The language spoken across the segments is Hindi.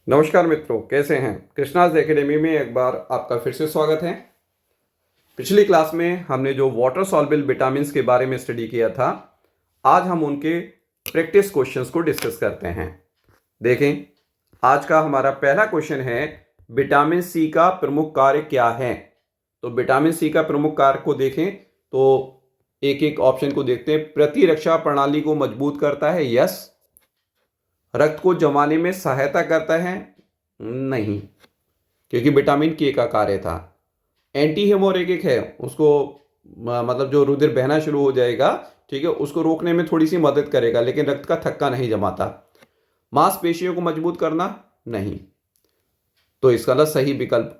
नमस्कार मित्रों, कैसे हैं। कृष्णाज एकेडमी में एक बार आपका फिर से स्वागत है। पिछली क्लास में हमने जो वाटर सॉल्युबल विटामिन्स के बारे में स्टडी किया था, आज हम उनके प्रैक्टिस क्वेश्चंस को डिस्कस करते हैं। देखें, आज का हमारा पहला क्वेश्चन है, विटामिन सी का प्रमुख कार्य क्या है। तो विटामिन सी का प्रमुख कार्य को देखें तो एक एक ऑप्शन को देखते हैं। प्रतिरक्षा प्रणाली को मजबूत करता है, यस। रक्त को जमाने में सहायता करता है, नहीं, क्योंकि विटामिन के का कार्य था। एंटी हेमोरेगिक है, उसको मतलब जो रुधिर बहना शुरू हो जाएगा, ठीक है, उसको रोकने में थोड़ी सी मदद करेगा, लेकिन रक्त का थक्का नहीं जमाता। मांसपेशियों को मजबूत करना, नहीं। तो इसका सही विकल्प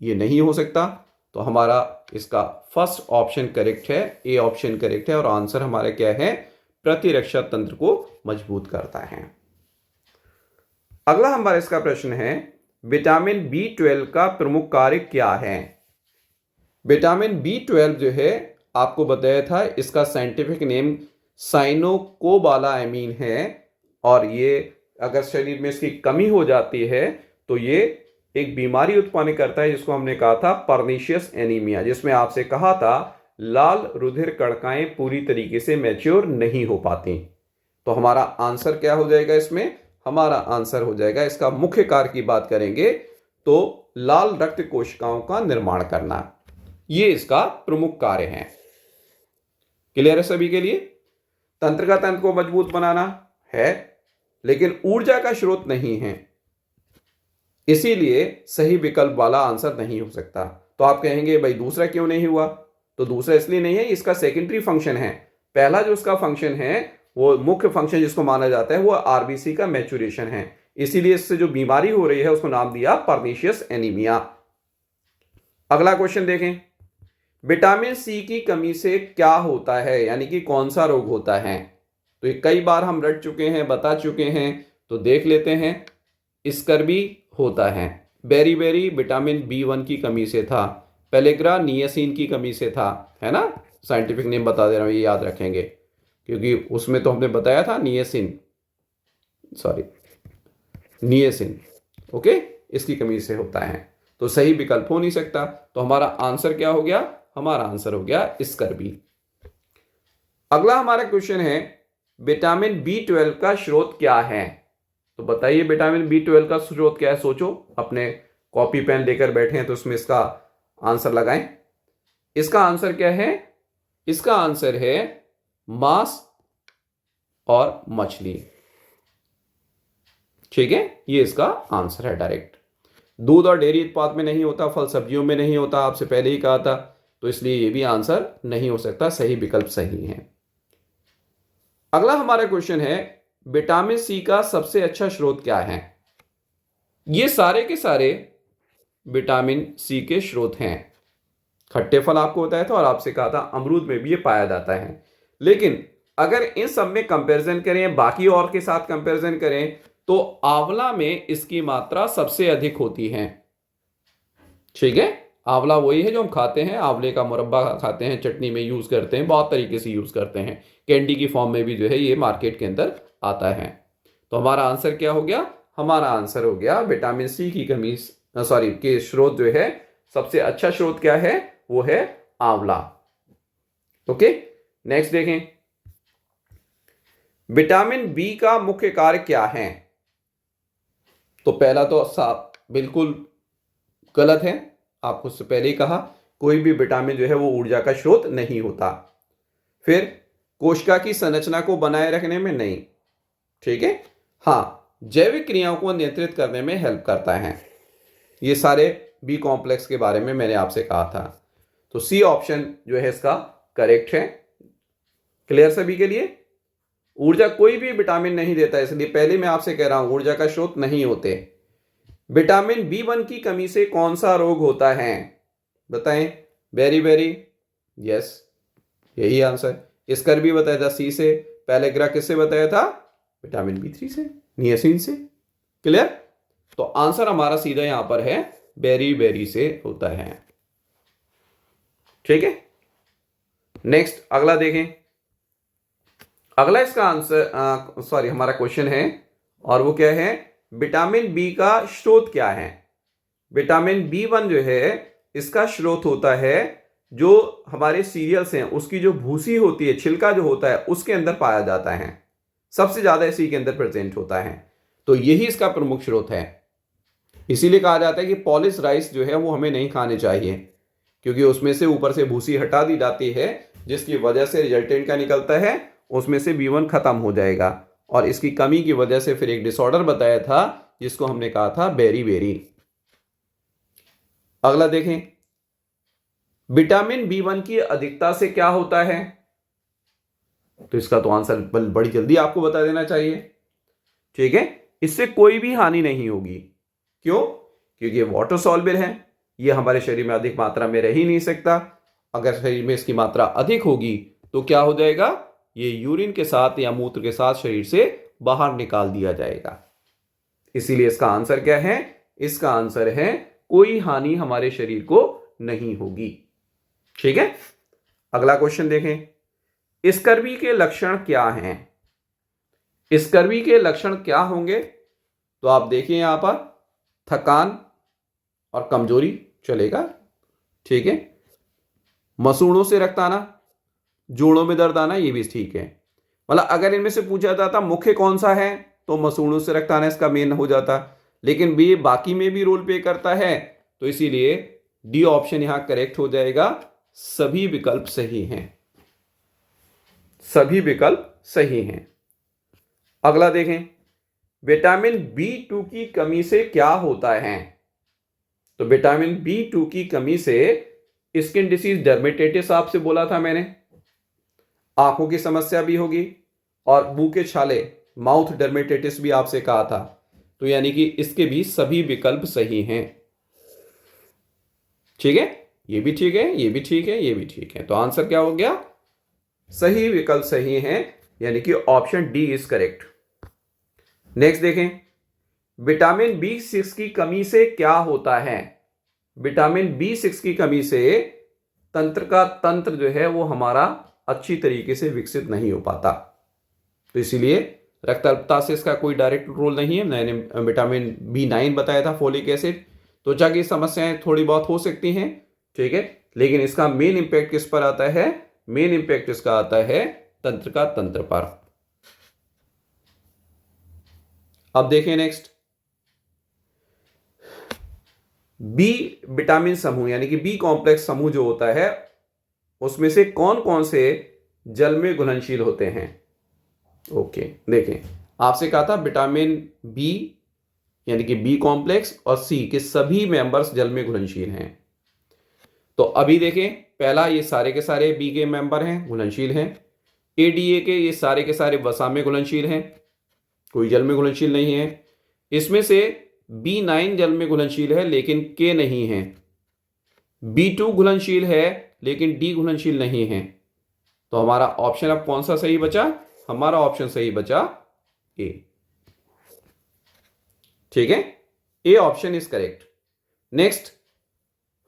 ये नहीं हो सकता। तो हमारा इसका फर्स्ट ऑप्शन करेक्ट है, ए ऑप्शन करेक्ट है, और आंसर हमारा क्या है, प्रतिरक्षा तंत्र को मजबूत करता है। अगला हमारा इसका प्रश्न है, विटामिन B12 का प्रमुख कार्य क्या है। विटामिन B12 जो है, आपको बताया था, इसका साइंटिफिक नेम साइनोकोबालामाइन है, और ये अगर शरीर में इसकी कमी हो जाती है तो ये एक बीमारी उत्पन्न करता है, जिसको हमने कहा था पर्नीशियस एनीमिया, जिसमें आपसे कहा था लाल रुधिर कणिकाएं पूरी तरीके से मैच्योर नहीं हो पाती। तो हमारा आंसर क्या हो जाएगा इसमें, हमारा आंसर हो जाएगा, इसका मुख्य कार्य की बात करेंगे तो लाल रक्त कोशिकाओं का निर्माण करना, ये इसका प्रमुख कार्य है। क्लियर है सभी के लिए। तंत्रिका तंत्र को मजबूत बनाना है, लेकिन ऊर्जा का स्रोत नहीं है, इसीलिए सही विकल्प वाला आंसर नहीं हो सकता। तो आप कहेंगे भाई दूसरा क्यों नहीं हुआ, तो दूसरा इसलिए नहीं है, इसका सेकेंडरी फंक्शन है। पहला जो इसका फंक्शन है, वो मुख्य फंक्शन जिसको माना जाता है, वो आरबीसी का मैच्योरेशन है, इसीलिए इससे जो बीमारी हो रही है उसको नाम दिया पर्नीशियस एनीमिया। अगला क्वेश्चन देखें, विटामिन सी की कमी से क्या होता है, यानी कि कौन सा रोग होता है। तो ये कई बार हम रट चुके हैं, बता चुके हैं, तो देख लेते हैं। स्कर्वी होता है, बेरी विटामिन B1 की कमी से था, पेलेग्रा नियासिन की कमी से था, है ना। साइंटिफिक नेम बता दे रहा हूं, ये याद रखेंगे, क्योंकि उसमें तो हमने बताया था नियासिन, ओके, इसकी कमी से होता है। तो सही विकल्प हो नहीं सकता। तो हमारा आंसर क्या हो गया, हमारा आंसर हो गया स्कर्वी। अगला हमारा क्वेश्चन है, विटामिन B12 का स्रोत क्या है। तो बताइए विटामिन B12 का स्रोत क्या है। सोचो, अपने कॉपी पेन लेकर बैठे हैं तो उसमें इसका आंसर लगाएं। इसका आंसर क्या है, इसका आंसर है मांस और मछली, ठीक है, ये इसका आंसर है डायरेक्ट। दूध और डेयरी उत्पाद में नहीं होता, फल सब्जियों में नहीं होता, आपसे पहले ही कहा था, तो इसलिए ये भी आंसर नहीं हो सकता, सही विकल्प सही है। अगला हमारा क्वेश्चन है, विटामिन सी का सबसे अच्छा स्रोत क्या है। ये सारे के सारे विटामिन सी के स्रोत हैं। खट्टे फल आपको बताया था, और आपसे कहा था अमरूद में भी ये पाया जाता है। लेकिन अगर इन सब में कंपैरिजन करें, बाकी और के साथ कंपैरिजन करें, तो आंवला में इसकी मात्रा सबसे अधिक होती है, ठीक है। आंवला वही है जो हम खाते हैं, आंवले का मुरब्बा खाते हैं, चटनी में यूज करते हैं, बहुत तरीके से यूज करते हैं, कैंडी की फॉर्म में भी जो है ये मार्केट के अंदर आता है। तो हमारा आंसर क्या हो गया, हमारा आंसर हो गया विटामिन सी की कमी के स्रोत जो है, सबसे अच्छा स्रोत क्या है, वो है आंवला। ओके, नेक्स्ट देखें, विटामिन बी का मुख्य कार्य क्या है। तो पहला तो साफ बिल्कुल गलत है, आपको उससे पहले ही कहा, कोई भी विटामिन जो है वो ऊर्जा का स्रोत नहीं होता। फिर कोशिका की संरचना को बनाए रखने में नहीं, ठीक है। हाँ, जैविक क्रियाओं को नियंत्रित करने में हेल्प करता है। ये सारे बी कॉम्प्लेक्स के बारे में मैंने आपसे कहा था। तो सी ऑप्शन जो है इसका करेक्ट है। क्लियर सभी के लिए। ऊर्जा कोई भी विटामिन नहीं देता, इसलिए पहले मैं आपसे कह रहा हूं ऊर्जा का स्रोत नहीं होते। विटामिन B1 की कमी से कौन सा रोग होता है, बताएं। बेरी, यस, यही आंसर। स्कर्वी बताया था सी से, पेलेग्रा किससे बताया था, विटामिन B3 से, नियासिन से। क्लियर। तो आंसर हमारा सीधा यहां पर है, बेरी से होता है, ठीक है। नेक्स्ट अगला देखें। अगला इसका आंसर हमारा क्वेश्चन है, और वो क्या है, विटामिन बी का स्रोत क्या है। विटामिन B1 जो है इसका स्रोत होता है जो हमारे सीरियल्स हैं उसकी जो भूसी होती है, छिलका जो होता है उसके अंदर पाया जाता है, सबसे ज्यादा इसी के अंदर प्रेजेंट होता है। तो यही इसका प्रमुख स्रोत है। इसीलिए कहा जाता है कि पॉलिश राइस जो है वो हमें नहीं खाने चाहिए, क्योंकि उसमें से ऊपर से भूसी हटा दी जाती है, जिसकी वजह से रिजल्टेंट क्या निकलता है, उसमें से B1 खत्म हो जाएगा और इसकी कमी की वजह से फिर एक डिसऑर्डर बताया था जिसको हमने कहा था बेरी। अगला देखें, विटामिन B1 की अधिकता से क्या होता है। तो इसका तो आंसर बड़ी जल्दी आपको बता देना चाहिए। ठीक है, इससे कोई भी हानि नहीं होगी। क्यों? क्योंकि ये वाटर सॉल्युबल है, ये हमारे शरीर में अधिक मात्रा में रह ही नहीं सकता। अगर शरीर में इसकी मात्रा अधिक होगी तो क्या हो जाएगा, ये यूरिन के साथ या मूत्र के साथ शरीर से बाहर निकाल दिया जाएगा। इसीलिए इसका आंसर क्या है, इसका आंसर है कोई हानि हमारे शरीर को नहीं होगी। ठीक है, अगला क्वेश्चन देखें, स्कर्वी के लक्षण क्या हैं। स्कर्वी के लक्षण क्या होंगे, तो आप देखिए यहां पर थकान और कमजोरी चलेगा। ठीक है, मसूड़ों से रक्त आना, जोड़ों में दर्द आना, ये भी ठीक है। मतलब अगर इनमें से पूछा जाता मुख्य कौन सा है तो मसूड़ों से रक्त आना इसका मेन हो जाता, लेकिन बी बाकी में भी रोल प्ले करता है, तो इसीलिए डी ऑप्शन यहां करेक्ट हो जाएगा। सभी विकल्प सही हैं, सभी विकल्प सही हैं। अगला देखें, विटामिन B2 की कमी से क्या होता है। तो विटामिन B2 की कमी से स्किन डिसीज डर्मेटाइटिस आपसे बोला था मैंने, आंखों की समस्या भी होगी और मुंह के छाले माउथ डर्मेटाइटिस भी आपसे कहा था। तो यानी कि इसके भी सभी विकल्प सही हैं। ठीक है, ये भी ठीक है, ये भी ठीक है, ये भी ठीक है। तो आंसर क्या हो गया, सही विकल्प सही हैं, यानी कि option D is correct. Next देखें, विटामिन B6 की कमी से क्या होता है। विटामिन B6 की कमी से तंत्र का तंत्र जो है वो हमारा अच्छी तरीके से विकसित नहीं हो पाता, तो इसीलिए रक्त अल्पता से इसका कोई डायरेक्ट रोल नहीं है। मैंने विटामिन B9 बताया था, फोलिक एसिड, त्वचा की समस्याएं थोड़ी बहुत हो सकती हैं। ठीक है, लेकिन इसका मेन इंपैक्ट किस पर आता है, मेन इंपैक्ट इसका आता है तंत्र का तंत्र पर। अब देखें नेक्स्ट, बी विटामिन समूह यानी कि बी कॉम्प्लेक्स समूह जो होता है उसमें से कौन कौन से जल में घुलनशील होते हैं। ओके, देखें आपसे कहा था विटामिन बी यानी कि बी कॉम्प्लेक्स और सी के सभी मेंबर्स जल में घुलनशील हैं। तो अभी देखें, पहला ये सारे के सारे बी के मेंबर हैं, घुलनशील हैं। ADA के ये सारे के सारे वसा में घुलनशील हैं, कोई जल में घुलनशील नहीं है। इसमें से B9 जल में घुलनशील है लेकिन K नहीं है। B2 घुलनशील है लेकिन D घुलनशील नहीं है। तो हमारा ऑप्शन अब कौन सा सही बचा, हमारा ऑप्शन सही बचा A। ठीक है, A option is correct. Next,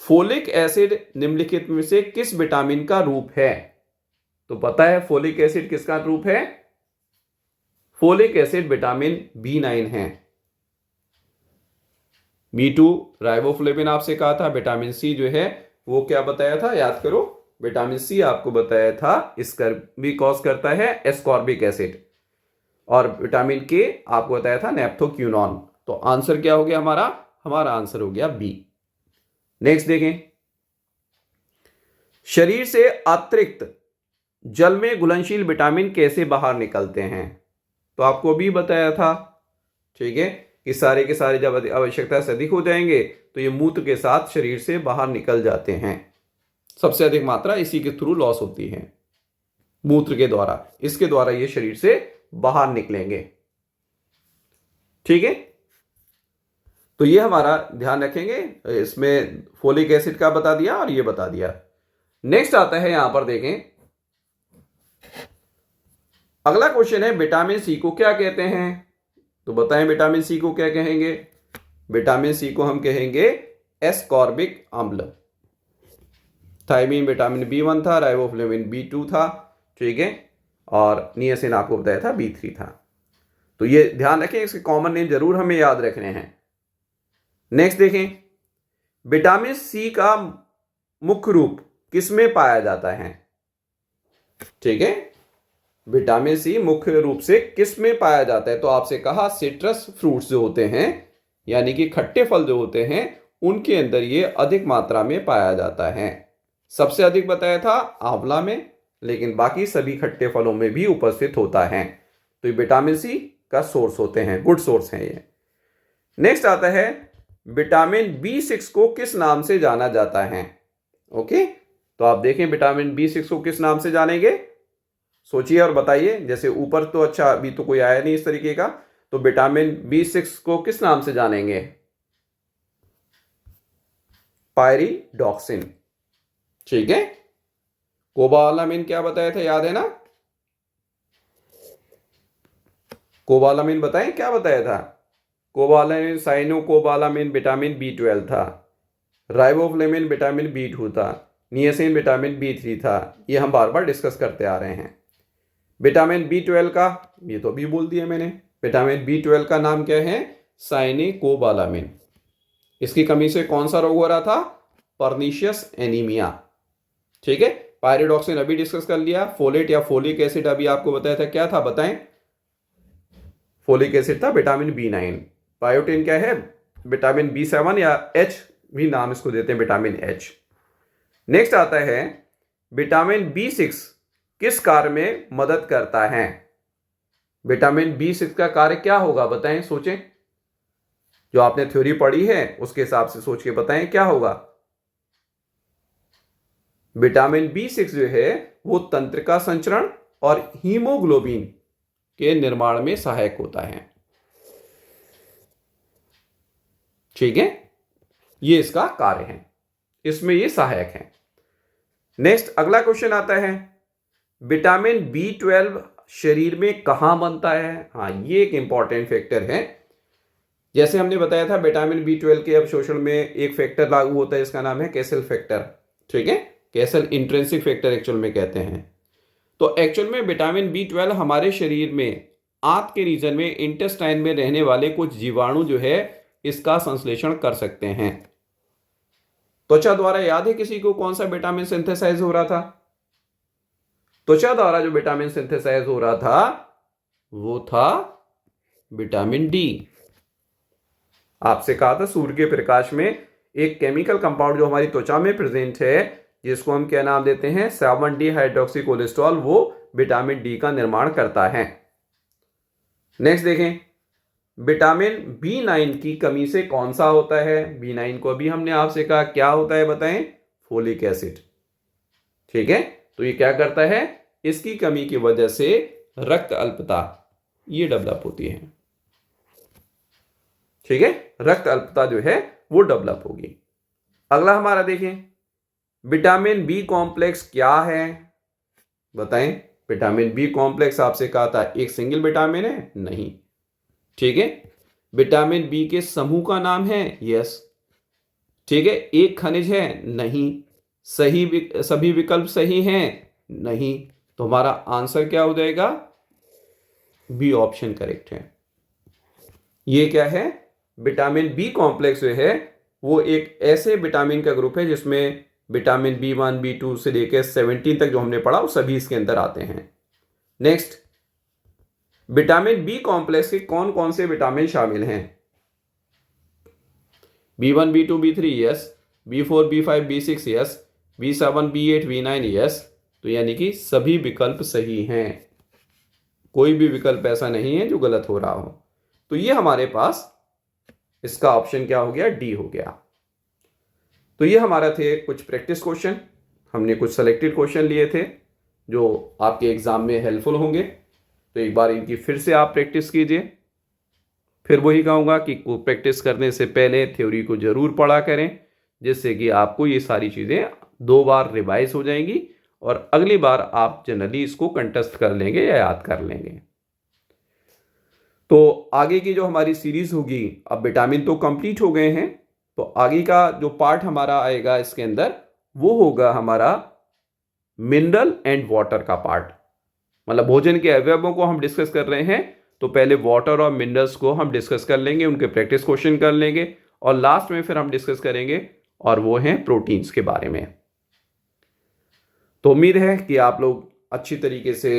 folic acid निम्नलिखित में से किस विटामिन का रूप है। तो पता है फोलिक एसिड किसका रूप है, फोलिक एसिड विटामिन B9 है। B2 राइबोफ्लेविन आपसे कहा था, विटामिन सी जो है वो क्या बताया था, याद करो, विटामिन सी आपको बताया था स्कर्वी कॉज करता है एस्कॉर्बिक एसिड, और विटामिन के आपको बताया था नेप्थोक्यूनॉन। तो आंसर क्या हो गया हमारा, हमारा आंसर हो गया बी। नेक्स्ट देखें, शरीर से अतिरिक्त जल में घुलनशील विटामिन कैसे बाहर निकलते हैं। तो आपको भी बताया था, ठीक है, कि सारे के सारे जब आवश्यकता से अधिक हो जाएंगे तो ये मूत्र के साथ शरीर से बाहर निकल जाते हैं। सबसे अधिक मात्रा इसी के थ्रू लॉस होती है, मूत्र के द्वारा, इसके द्वारा ये शरीर से बाहर निकलेंगे। ठीक है, तो ये हमारा ध्यान रखेंगे, इसमें फोलिक एसिड का बता दिया और ये बता दिया। नेक्स्ट आता है, यहां पर देखें, अगला क्वेश्चन है विटामिन सी को क्या कहते हैं। तो बताएं विटामिन सी को क्या कहेंगे। विटामिन सी को हम कहेंगे एस्कॉर्बिक अम्ल। थायमीन विटामिन B1 था, राइबोफ्लेविन B2 था, ठीक है, और नियासिन आपको बताया था B3 था। तो ये ध्यान रखें, इसके कॉमन नेम जरूर हमें याद रखने हैं। नेक्स्ट देखें, विटामिन सी का मुख्य रूप किसमें पाया जाता है? ठीक है, विटामिन सी मुख्य रूप से किस में पाया जाता है? तो आपसे कहा सिट्रस फ्रूट्स जो होते हैं, यानी कि खट्टे फल जो होते हैं, उनके अंदर ये अधिक मात्रा में पाया जाता है। सबसे अधिक बताया था आंवला में, लेकिन बाकी सभी खट्टे फलों में भी उपस्थित होता है। तो ये विटामिन सी का सोर्स होते हैं, गुड सोर्स हैं ये। नेक्स्ट आता है, विटामिन B6 को किस नाम से जाना जाता है? ओके, तो आप देखें विटामिन B6 को किस नाम से जानेंगे, सोचिए और बताइए। जैसे ऊपर तो अच्छा अभी तो कोई आया नहीं इस तरीके का, तो विटामिन B6 को किस नाम से जानेंगे? पायरिडॉक्सिन। ठीक है, कोबालामिन क्या बताया था, याद है ना? कोबालामिन बताएं क्या बताया था? कोबालामिन साइनोकोबालामिन विटामिन B12 था, राइबोफ्लेविन विटामिन B2 था, नियासिन विटामिन B3 था। ये हम बार बार डिस्कस करते आ रहे हैं। विटामिन B12 का, ये तो अभी बोल दिया मैंने, विटामिन B12 का नाम क्या है? साइनिकोबालामिन। इसकी कमी से कौन सा रोग हो रहा था? Pernicious anaemia. ठीक है, पायरिडॉक्सिन अभी डिस्कस कर लिया। फोलेट या फोलिक एसिड अभी आपको बताया था, क्या था बताएं? फोलिक एसिड था विटामिन B9। बायोटिन क्या है? विटामिन B7 या H भी नाम इसको देते हैं, विटामिन H। नेक्स्ट आता है, विटामिन B6 किस कार्य में मदद करता है? विटामिन B6 का कार्य क्या होगा बताएं, सोचें। जो आपने थ्योरी पढ़ी है उसके हिसाब से सोच के बताएं क्या होगा। विटामिन B6 जो है वो तंत्रिका संचरण और हीमोग्लोबिन के निर्माण में सहायक होता है। ठीक है, ये इसका कार्य है, इसमें ये सहायक है। नेक्स्ट अगला क्वेश्चन आता है, विटामिन B12 शरीर में कहां बनता है? हाँ, ये एक इंपॉर्टेंट फैक्टर है। जैसे हमने बताया था विटामिन B12 के अवशोषण में एक फैक्टर लागू होता है, इसका नाम है कैसल फैक्टर। ठीक है, कैसल इंट्रिंसिक फैक्टर एक्चुअल में कहते हैं। तो एक्चुअल में विटामिन B12 हमारे शरीर में आंत के रीजन में, इंटेस्टाइन में रहने वाले कुछ जीवाणु जो है इसका संश्लेषण कर सकते हैं। त्वचा द्वारा याद है किसी को कौन सा विटामिन सिंथेसाइज हो रहा था? त्वचा द्वारा जो विटामिन सिंथेसाइज हो रहा था वो था विटामिन डी। आपसे कहा था सूर्य के प्रकाश में एक केमिकल कंपाउंड जो हमारी त्वचा में प्रेजेंट है, जिसको हम क्या नाम देते हैं? 7D हाइड्रोक्सी कोलेस्ट्रॉल, वो विटामिन डी का निर्माण करता है। नेक्स्ट देखें, विटामिन B9 की कमी से कौन सा होता है? B9 को अभी हमने आपसे कहा क्या होता है बताएं? Folic acid. ठीक है, तो ये क्या करता है? इसकी कमी की वजह से रक्त अल्पता ये डेवलप होती है। ठीक है, रक्त अल्पता जो है वो डेवलप होगी। अगला हमारा देखें, विटामिन बी कॉम्प्लेक्स क्या है बताएं? विटामिन बी कॉम्प्लेक्स आपसे कहा था एक सिंगल विटामिन है? नहीं। ठीक है, विटामिन बी के समूह का नाम है? यस। ठीक है, एक खनिज है? नहीं। सभी विकल्प सही हैं? नहीं। तो हमारा आंसर क्या हो जाएगा? बी ऑप्शन करेक्ट है। ये क्या है? विटामिन बी कॉम्प्लेक्स जो है वो एक ऐसे विटामिन का ग्रुप है जिसमें विटामिन B1 B2 से लेकर 17 तक जो हमने पढ़ा वो सभी इसके अंदर आते हैं। नेक्स्ट, विटामिन बी कॉम्प्लेक्स के कौन कौन से विटामिन शामिल हैं? B1 B2 B3 yes, B4 B5 B6 yes, B7 B8 B9 yes. तो यानी कि सभी विकल्प सही हैं, कोई भी विकल्प ऐसा नहीं है जो गलत हो रहा हो। तो ये हमारे पास इसका ऑप्शन क्या हो गया? डी हो गया। तो ये हमारा थे कुछ प्रैक्टिस क्वेश्चन, हमने कुछ सेलेक्टेड क्वेश्चन लिए थे जो आपके एग्जाम में हेल्पफुल होंगे। तो एक बार इनकी फिर से आप प्रैक्टिस कीजिए। फिर वही कहूँगा कि प्रैक्टिस करने से पहले थ्योरी को जरूर पढ़ा करें, जिससे कि आपको ये सारी चीज़ें 2 बार रिवाइज हो जाएंगी और अगली बार आप जनरली इसको कंटेस्ट कर लेंगे या याद कर लेंगे। तो आगे की जो हमारी सीरीज होगी, अब विटामिन तो कंप्लीट हो गए हैं, तो आगे का जो पार्ट हमारा आएगा इसके अंदर वो होगा हमारा मिनरल एंड वाटर का पार्ट। मतलब भोजन के अवयवों को हम डिस्कस कर रहे हैं, तो पहले वाटर और मिनरल्स को हम डिस्कस कर लेंगे, उनके प्रैक्टिस क्वेश्चन कर लेंगे और लास्ट में फिर हम डिस्कस करेंगे और वो हैं प्रोटीन्स के बारे में। तो उम्मीद है कि आप लोग अच्छी तरीके से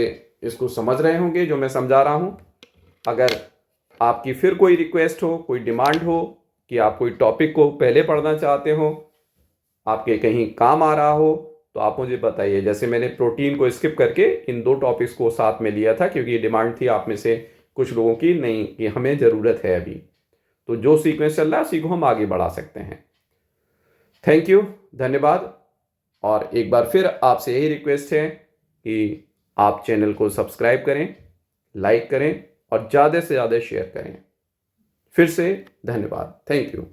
इसको समझ रहे होंगे जो मैं समझा रहा हूं। अगर आपकी फिर कोई रिक्वेस्ट हो, कोई डिमांड हो कि आप कोई टॉपिक को पहले पढ़ना चाहते हो, आपके कहीं काम आ रहा हो, तो आप मुझे बताइए। जैसे मैंने प्रोटीन को स्किप करके इन 2 टॉपिक्स को साथ में लिया था क्योंकि ये डिमांड थी आप में से कुछ लोगों की, नहीं कि हमें ज़रूरत है अभी, तो जो सीक्वेंस चल रहा है उसी को हम आगे बढ़ा सकते हैं। थैंक यू, धन्यवाद। और एक बार फिर आपसे यही रिक्वेस्ट है कि आप चैनल को सब्सक्राइब करें, लाइक करें और ज़्यादा से ज़्यादा शेयर करें। फिर से धन्यवाद, थैंक यू।